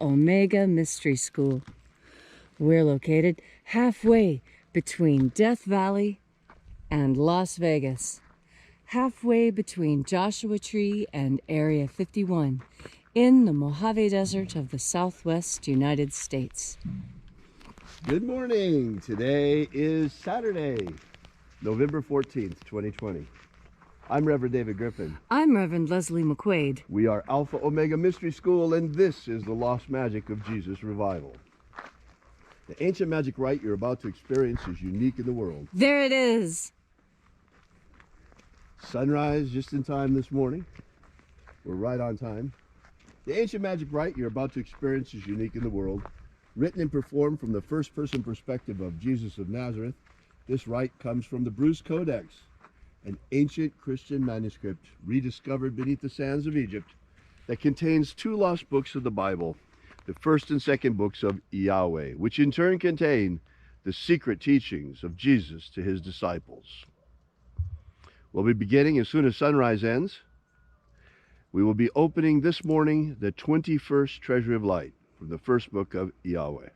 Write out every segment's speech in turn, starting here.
Omega Mystery School. We're located halfway between Death Valley and Las Vegas, halfway between Joshua Tree and Area 51 in the Mojave Desert of the Southwest United States. Good morning. Today is Saturday, November 14th, 2020. I'm Reverend David Griffin. I'm Reverend Leslie McQuaid. We are Alpha Omega Mystery School, and this is the Lost Magic of Jesus Revival. The ancient magic rite you're about to experience is unique in the world. There it is. Sunrise just in time this morning. We're right on time. The ancient magic rite you're about to experience is unique in the world. Written and performed from the first-person perspective of Jesus of Nazareth, this rite comes from the Bruce Codex, an ancient Christian manuscript rediscovered beneath the sands of Egypt that contains two lost books of the Bible, the first and second books of Yahweh, which in turn contain the secret teachings of Jesus to his disciples. We'll be beginning as soon as sunrise ends. We will be opening this morning the 21st Treasury of Light from the first book of Yahweh.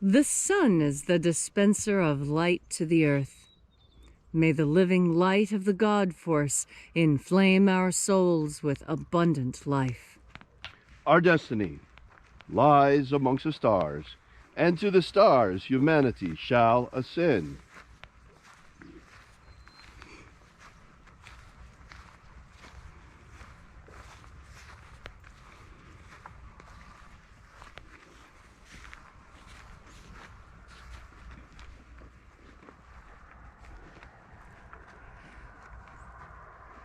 The sun is the dispenser of light to the earth. May the living light of the God force inflame our souls with abundant life. Our destiny lies amongst the stars, and to the stars humanity shall ascend.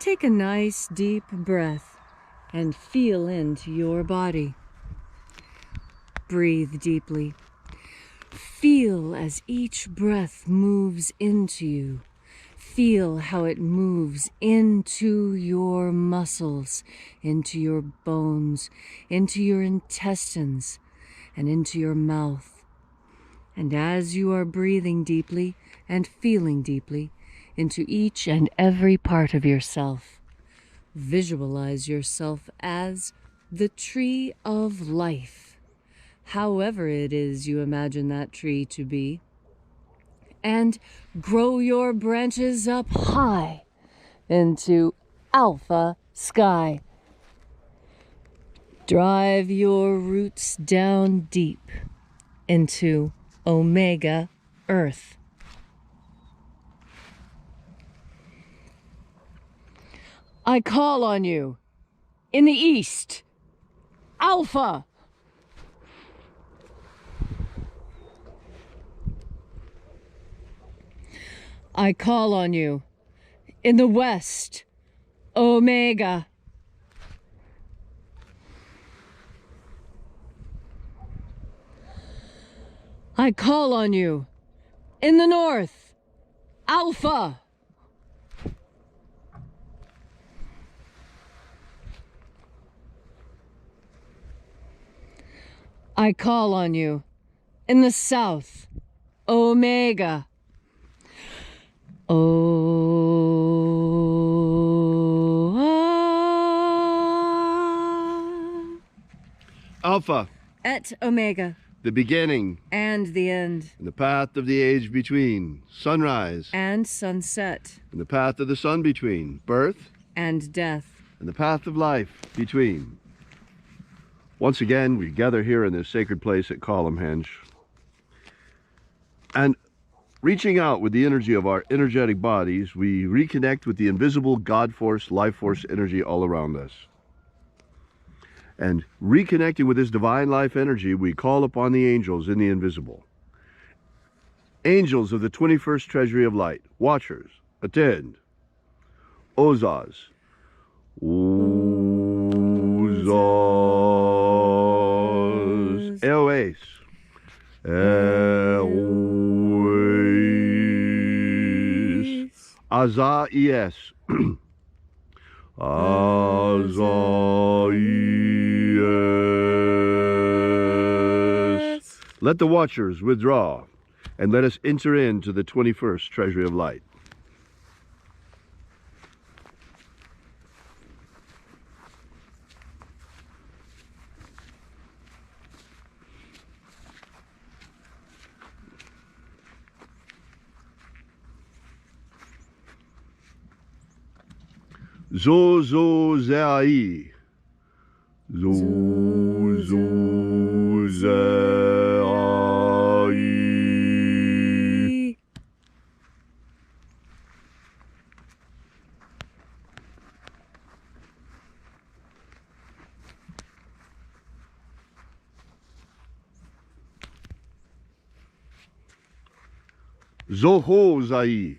Take a nice deep breath and feel into your body. Breathe deeply. Feel as each breath moves into you. Feel how it moves into your muscles, into your bones, into your intestines, and into your mouth. And as you are breathing deeply and feeling deeply into each and every part of yourself, visualize yourself as the tree of life, however it is you imagine that tree to be, and grow your branches up high into alpha sky. Drive your roots down deep into omega earth. I call on you in the east, Alpha. I call on you in the west, Omega. I call on you in the north, Alpha. I call on you in the south, Omega. Alpha, Et Omega, the beginning and the end, and the path of the age between, sunrise and sunset, and the path of the sun between, birth and death, and the path of life between. Once again, we gather here in this sacred place at Columhenge, and reaching out with the energy of our energetic bodies, we reconnect with the invisible God force, life force energy all around us. And reconnecting with this divine life energy, we call upon the angels in the invisible. Angels of the 21st Treasury of Light, watchers, attend. Ozaz. Ozaz. Eoes. Eoes. Azaies. Azaies. Let the watchers withdraw, and let us enter into the 21st Treasury of Light. Zozozai. Zozozai. Zohozai.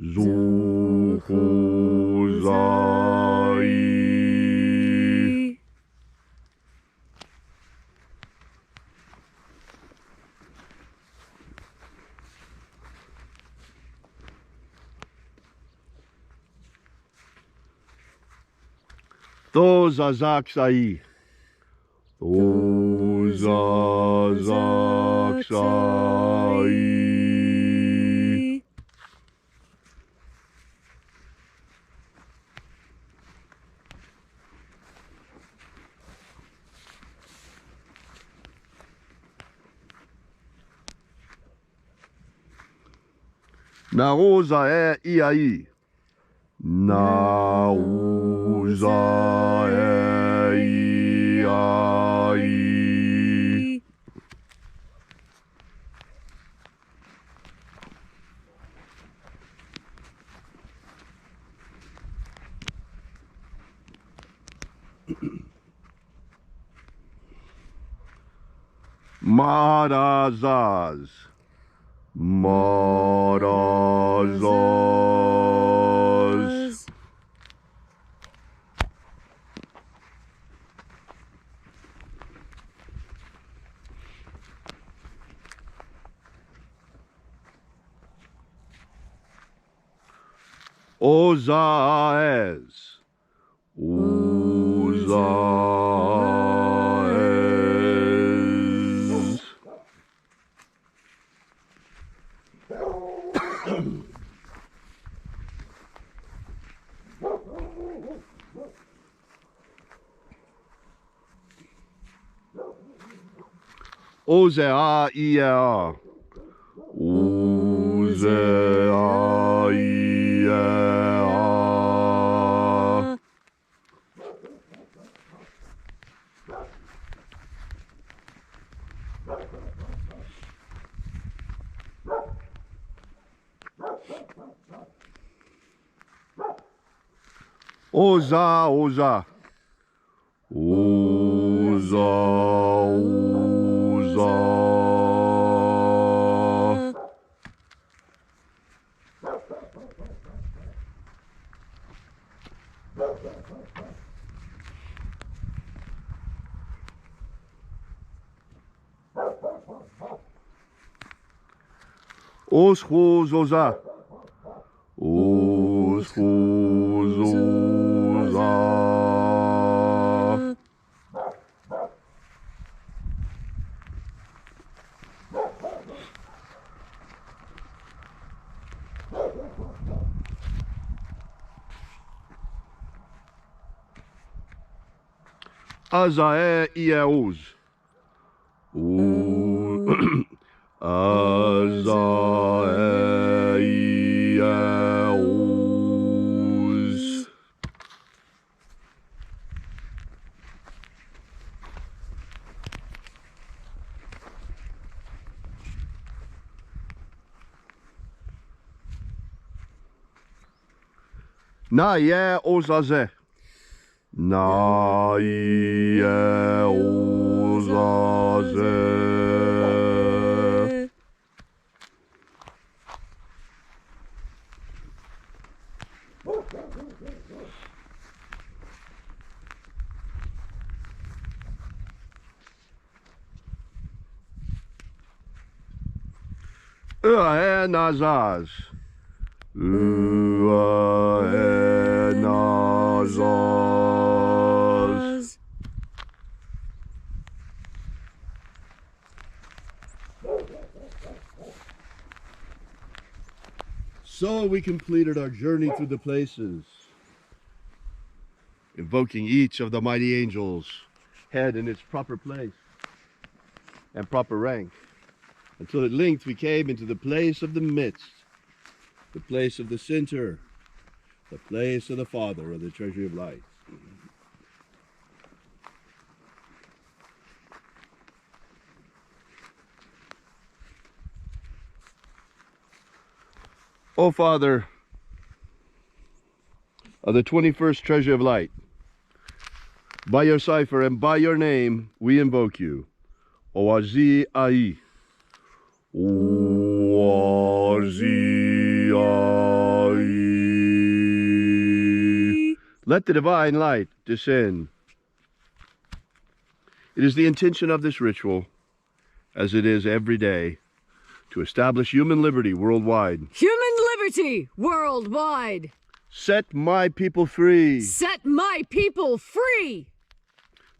Zohozai. Thozazaksai. Thozazaksai. Naoza e iai. Naoza e iai. Marazaz. Marazaz. Ozaez. Ozaez. Ozea ia. Ozea ia. Oza, oza. Oza, oza. Oschozoza. Oschozoza. Azae Iaouz. Azae Iaouz. Na ye ozaze. Na ye ozaze. Nazaz. Nazaz. So we completed our journey through the places, invoking each of the mighty angels' head in its proper place and proper rank, until at length we came into the place of the midst, the place of the center, the place of the Father of the treasury of light. O Father of the 21st treasury of light, by your cipher and by your name we invoke you. Oazi Ai. Oazi Ai. Let the divine light descend. It is the intention of this ritual, as it is every day, to establish human liberty worldwide. Human liberty worldwide. Set my people free. Set my people free.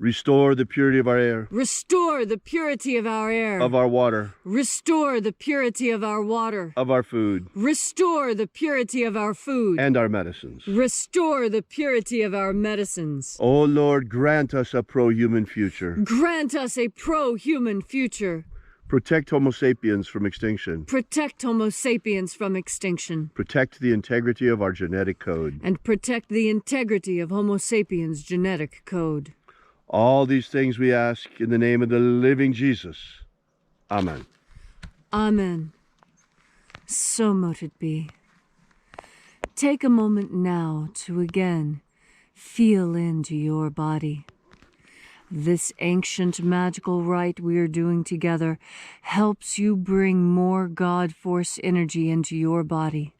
Restore the purity of our air. Restore the purity of our air. Of our water. Restore the purity of our water. Of our food. Restore the purity of our food. And our medicines. Restore the purity of our medicines. O Lord, grant us a pro-human future. Grant us a pro-human future. Protect Homo sapiens from extinction. Protect Homo sapiens from extinction. Protect the integrity of our genetic code. And protect the integrity of Homo sapiens' genetic code. All these things we ask in the name of the living Jesus. Amen. Amen. So mote it be. Take a moment now to again feel into your body. This ancient magical rite we are doing together helps you bring more God Force energy into your body.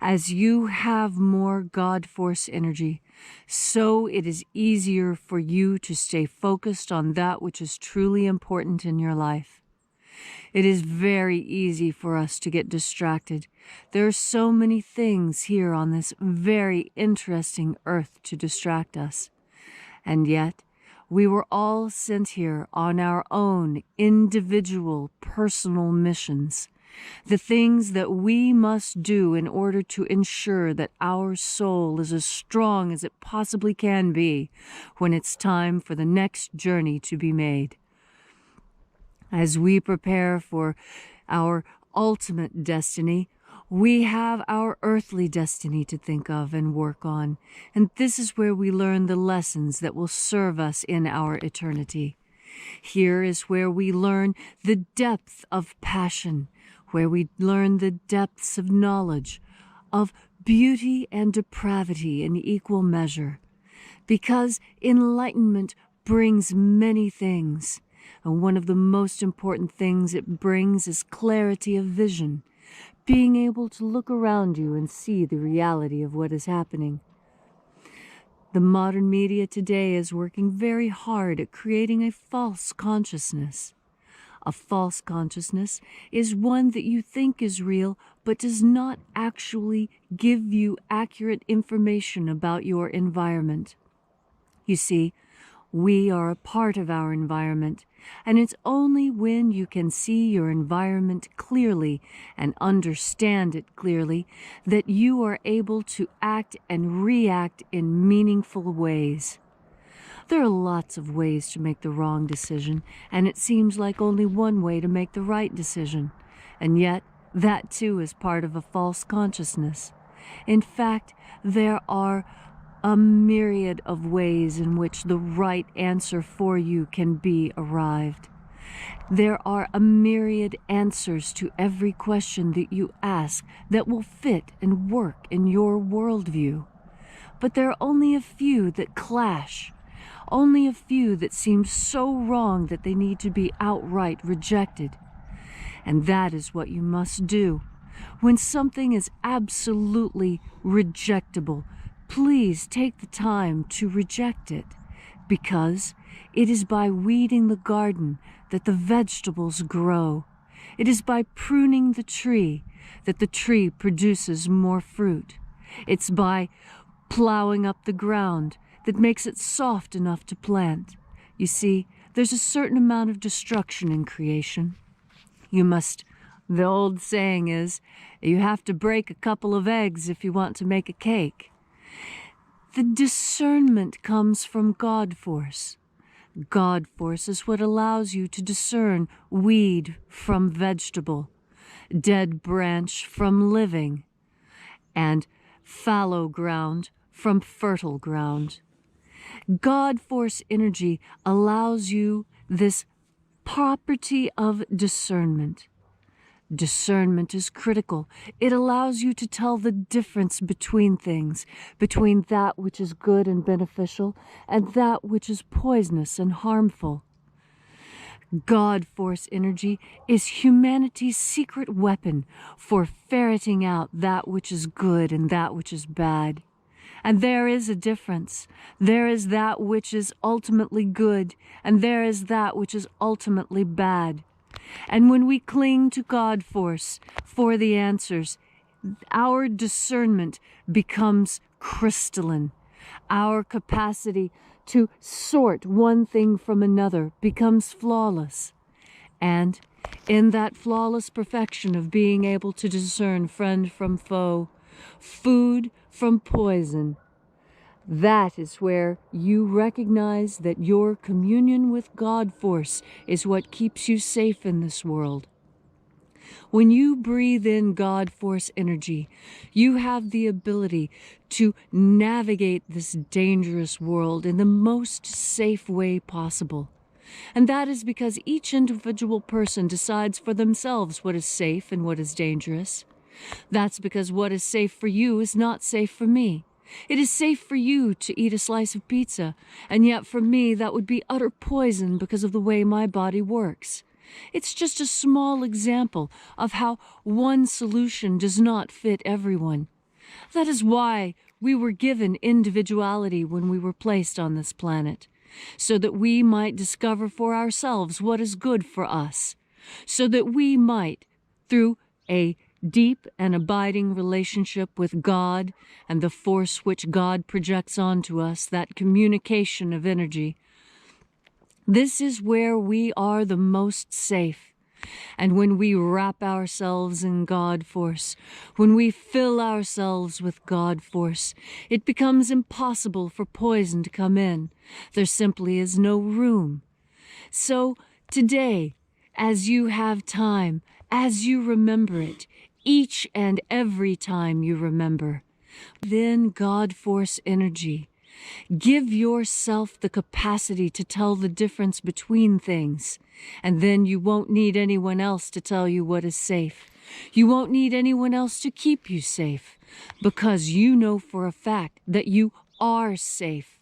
As you have more God Force energy, so it is easier for you to stay focused on that which is truly important in your life. It is very easy for us to get distracted. There are so many things here on this very interesting earth to distract us. And yet, we were all sent here on our own individual personal missions. The things that we must do in order to ensure that our soul is as strong as it possibly can be when it's time for the next journey to be made. As we prepare for our ultimate destiny, we have our earthly destiny to think of and work on, and this is where we learn the lessons that will serve us in our eternity. Here is where we learn the depth of passion, where we learn the depths of knowledge, of beauty and depravity in equal measure, because enlightenment brings many things, and one of the most important things it brings is clarity of vision, being able to look around you and see the reality of what is happening. The modern media today is working very hard at creating a false consciousness. A false consciousness is one that you think is real, but does not actually give you accurate information about your environment. You see, we are a part of our environment, and it's only when you can see your environment clearly and understand it clearly that you are able to act and react in meaningful ways. There are lots of ways to make the wrong decision, and it seems like only one way to make the right decision. And yet, that too is part of a false consciousness. In fact, there are a myriad of ways in which the right answer for you can be arrived. There are a myriad answers to every question that you ask that will fit and work in your worldview. But there are only a few that clash, only a few that seem so wrong that they need to be outright rejected. And that is what you must do. When something is absolutely rejectable, please take the time to reject it, because it is by weeding the garden that the vegetables grow. It is by pruning the tree that the tree produces more fruit. It's by plowing up the ground that makes it soft enough to plant. You see, there's a certain amount of destruction in creation. The old saying is, you have to break a couple of eggs if you want to make a cake. The discernment comes from God force. God force is what allows you to discern weed from vegetable, dead branch from living, and fallow ground from fertile ground. God force energy allows you this property of discernment. Discernment is critical. It allows you to tell the difference between things, between that which is good and beneficial and that which is poisonous and harmful. God force energy is humanity's secret weapon for ferreting out that which is good and that which is bad. And there is a difference. There is that which is ultimately good, and there is that which is ultimately bad. And when we cling to God force for the answers, our discernment becomes crystalline. Our capacity to sort one thing from another becomes flawless. And in that flawless perfection of being able to discern friend from foe, food from poison, that is where you recognize that your communion with God force is what keeps you safe in this world. When you breathe in God force energy, you have the ability to navigate this dangerous world in the most safe way possible. And that is because each individual person decides for themselves what is safe and what is dangerous. That's because what is safe for you is not safe for me. It is safe for you to eat a slice of pizza, and yet for me that would be utter poison because of the way my body works. It's just a small example of how one solution does not fit everyone. That is why we were given individuality when we were placed on this planet, so that we might discover for ourselves what is good for us, so that we might, through a deep and abiding relationship with God and the force which God projects onto us, that communication of energy, this is where we are the most safe. And when we wrap ourselves in God force, when we fill ourselves with God force, it becomes impossible for poison to come in. There simply is no room. So today, as you have time, as you remember it, each and every time you remember, then God force energy. Give yourself the capacity to tell the difference between things, and then you won't need anyone else to tell you what is safe. You won't need anyone else to keep you safe, because you know for a fact that you are safe,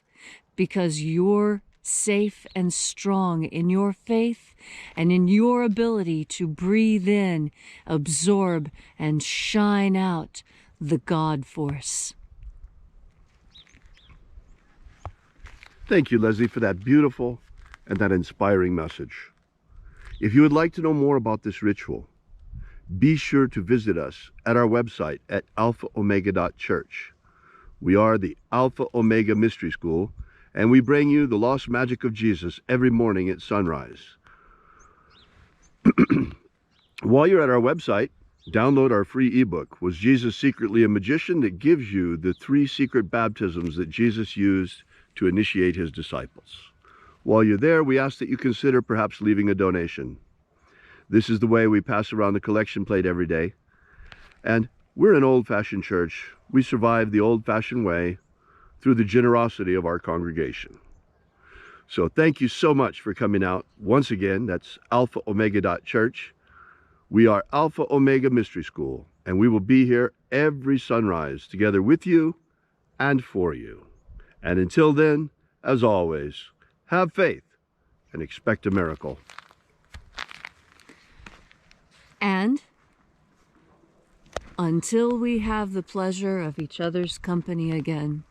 because you're safe and strong in your faith and in your ability to breathe in, absorb, and shine out the God force. Thank you, Leslie, for that beautiful and that inspiring message. If you would like to know more about this ritual, be sure to visit us at our website at alphaomega.church. We are the Alpha Omega Mystery School, and we bring you the lost magic of Jesus every morning at sunrise. While you're at our website, download our free ebook, Was Jesus Secretly a Magician?, that gives you the 3 secret baptisms that Jesus used to initiate his disciples. While you're there, we ask that you consider perhaps leaving a donation. This is the way we pass around the collection plate every day. And we're an old-fashioned church. We survive the old-fashioned way through the generosity of our congregation. So thank you so much for coming out. Once again, that's alphaomega.church. We are Alpha Omega Mystery School, and we will be here every sunrise together with you and for you. And until then, as always, have faith and expect a miracle. And until we have the pleasure of each other's company again,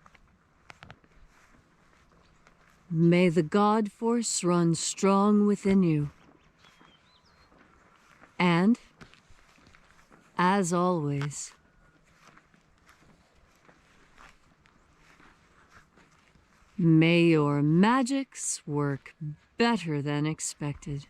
may the God force run strong within you. And, as always, may your magics work better than expected.